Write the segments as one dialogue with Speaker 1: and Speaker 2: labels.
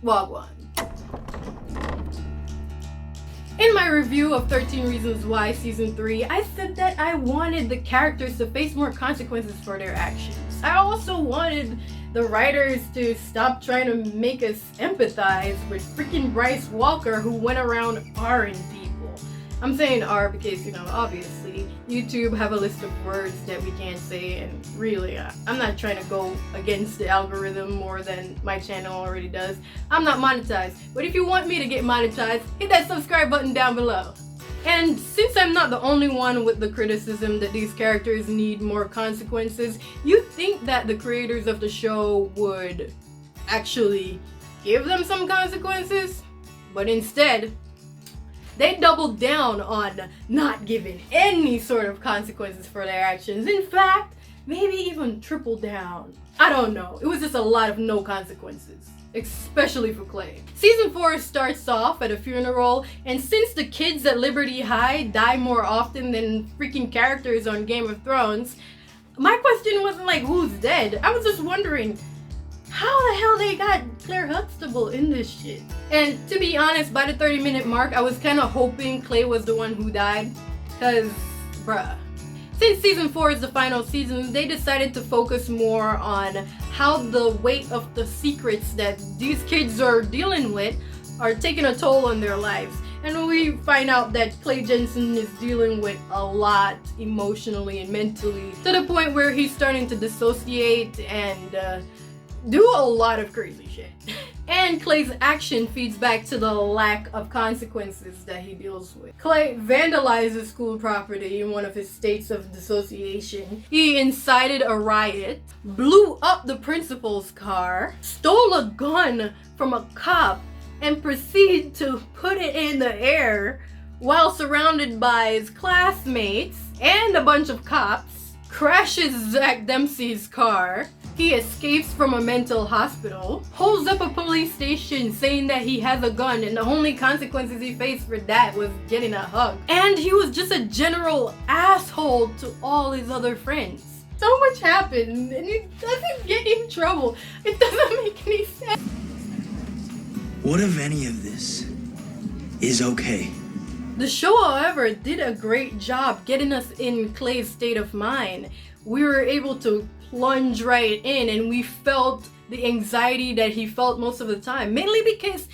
Speaker 1: Wagwan. In my review of 13 Reasons Why Season 3, I said that I wanted the characters to face more consequences for their actions. I also wanted the writers to stop trying to make us empathize with freaking Bryce Walker, who went around R-ing people. I'm saying R because, obviously, YouTube have a list of words that we can't say, and really, I'm not trying to go against the algorithm more than my channel already does. I'm not monetized, but if you want me to get monetized, hit that subscribe button down below. And since I'm not the only one with the criticism that these characters need more consequences, you think that the creators of the show would actually give them some consequences? But instead, they doubled down on not giving any sort of consequences for their actions. In fact, maybe even tripled down. I don't know. It was just a lot of no consequences, especially for Clay. Season 4 starts off at a funeral, and since the kids at Liberty High die more often than freaking characters on Game of Thrones, my question wasn't like who's dead. I was just wondering how the hell they got Claire Huxtable in this shit. And to be honest, by the 30-minute mark, I was kind of hoping Clay was the one who died, cause bruh. Since Season 4 is the final season, they decided to focus more on how the weight of the secrets that these kids are dealing with are taking a toll on their lives. And we find out that Clay Jensen is dealing with a lot emotionally and mentally, to the point where he's starting to dissociate and do a lot of crazy shit. And Clay's action feeds back to the lack of consequences that he deals with. Clay vandalizes school property in one of his states of dissociation. He incited a riot, blew up the principal's car, stole a gun from a cop, and proceeded to put it in the air while surrounded by his classmates and a bunch of cops, crashes Zach Dempsey's car. He escapes from a mental hospital, holds up a police station saying that he has a gun, and the only consequences he faced for that was getting a hug. And he was just a general asshole to all his other friends. So much happened, and it doesn't get in trouble. It doesn't make any sense.
Speaker 2: What if any of this is okay?
Speaker 1: The show, however, did a great job getting us in Clay's state of mind. We were able to plunge right in, and we felt the anxiety that he felt most of the time, mainly because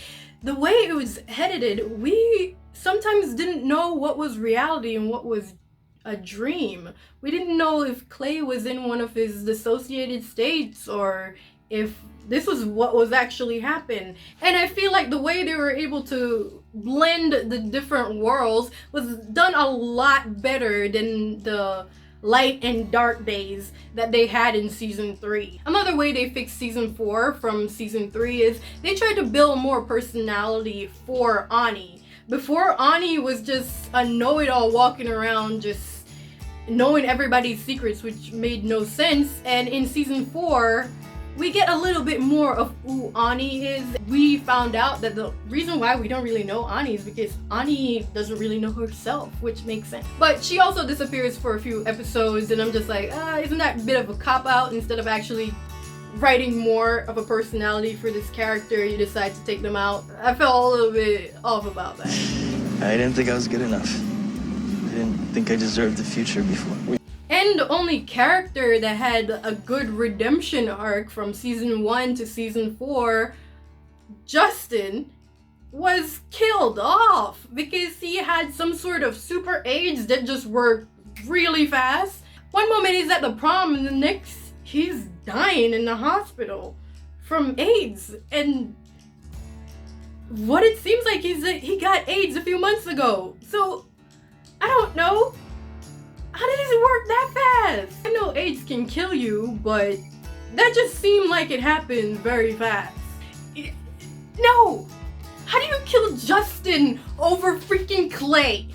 Speaker 1: the way it was edited, we sometimes didn't know what was reality and what was a dream. We didn't know if Clay was in one of his dissociated states or if this was what was actually happening. And I feel like the way they were able to blend the different worlds was done a lot better than the light and dark days that they had in Season 3. Another way they fixed Season 4 from Season 3 is they tried to build more personality for Ani. Before, Ani was just a know-it-all walking around just knowing everybody's secrets, which made no sense. And in Season 4, we get a little bit more of who Ani is. We found out that the reason why we don't really know Ani is because Ani doesn't really know herself, which makes sense. But she also disappears for a few episodes, and I'm just like, isn't that a bit of a cop-out? Instead of actually writing more of a personality for this character, you decide to take them out. I felt a little bit off about that.
Speaker 2: I didn't think I was good enough. I didn't think I deserved the future before.
Speaker 1: And the only character that had a good redemption arc from Season 1 to Season 4, Justin, was killed off because he had some sort of super AIDS that just worked really fast. One moment he's at the prom and the next he's dying in the hospital from AIDS. And what it seems like he got AIDS a few months ago. So, I don't know. How did it work that fast? I know AIDS can kill you, but that just seemed like it happened very fast. No! How do you kill Justin over freaking Clay?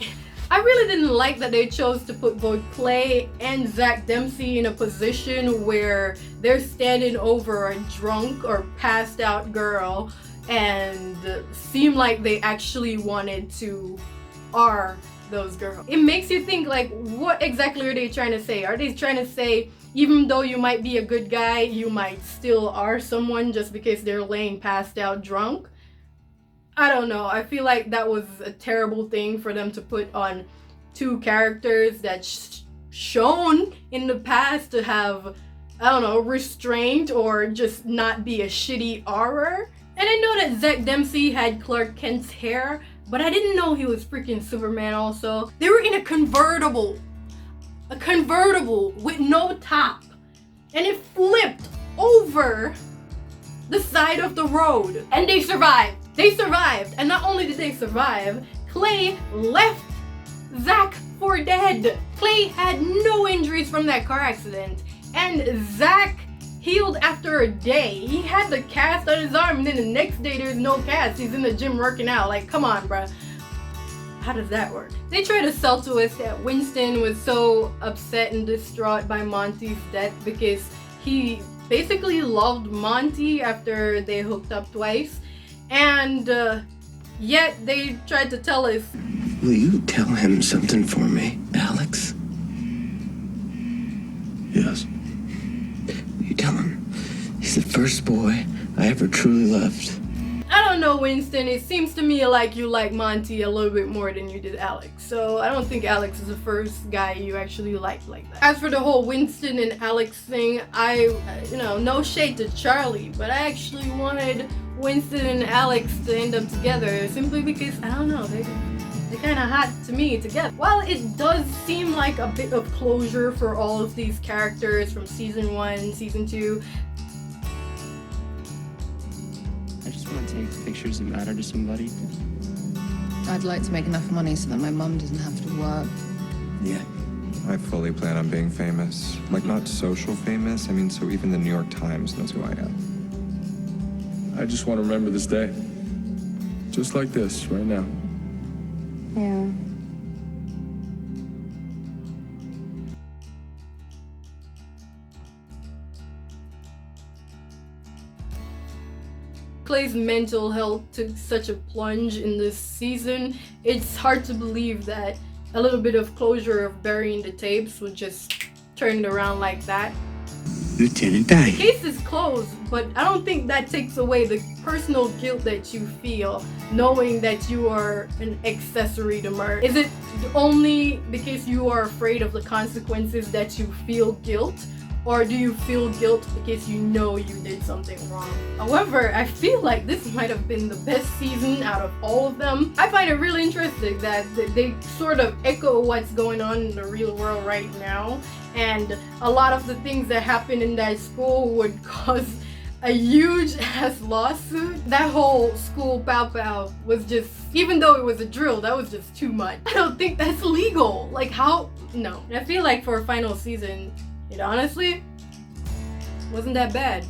Speaker 1: I really didn't like that they chose to put both Clay and Zach Dempsey in a position where they're standing over a drunk or passed out girl and seem like they actually wanted to R those girls. It makes you think, like, what exactly are they trying to say? Are they trying to say even though you might be a good guy, you might still are someone just because they're laying passed out drunk. I don't know. I feel like that was a terrible thing for them to put on two characters that's shown in the past to have, I don't know, restraint or just not be a shitty aura. And I know that Zach Dempsey had Clark Kent's hair, but I didn't know he was freaking Superman also. They were in a convertible with no top, and it flipped over the side of the road, and they survived. And not only did they survive, Clay left Zach for dead. Clay had no injuries from that car accident, and Zach healed after a day. He had the cast on his arm, and then the next day there's no cast. He's in the gym working out. Like, come on, bruh. How does that work? They try to sell to us that Winston was so upset and distraught by Monty's death because he basically loved Monty after they hooked up twice. And yet they tried to tell us,
Speaker 3: will you tell him something for me, Alex?
Speaker 2: Yes.
Speaker 3: Will you tell him he's the first boy I ever truly loved?
Speaker 1: I don't know, Winston. It seems to me like you like Monty a little bit more than you did Alex. So I don't think Alex is the first guy you actually liked like that. As for the whole Winston and Alex thing, no shade to Charlie, but I actually wanted Winston and Alex to end up together simply because, I don't know, they're kind of hot to me together. While it does seem like a bit of closure for all of these characters from season 1, season 2,
Speaker 4: I just want to take pictures that matter to somebody.
Speaker 5: I'd like to make enough money so that my mum doesn't have to work.
Speaker 3: Yeah.
Speaker 6: I fully plan on being famous. Like, not social famous. I mean, so even the New York Times knows who I am.
Speaker 7: I just want to remember this day. Just like this, right now.
Speaker 5: Yeah.
Speaker 1: Clay's mental health took such a plunge in this season. It's hard to believe that a little bit of closure of burying the tapes would just turn it around like that.
Speaker 3: Lieutenant
Speaker 1: The
Speaker 3: Dye.
Speaker 1: case is closed, but I don't think that takes away the personal guilt that you feel knowing that you are an accessory to murder. Is it only because you are afraid of the consequences that you feel guilt? Or do you feel guilt because you know you did something wrong? However, I feel like this might have been the best season out of all of them. I find it really interesting that they sort of echo what's going on in the real world right now. And a lot of the things that happen in that school would cause a huge ass lawsuit. That whole school pow was just, even though it was a drill, that was just too much. I don't think that's legal. Like, how? No. I feel like for a final season, it honestly wasn't that bad.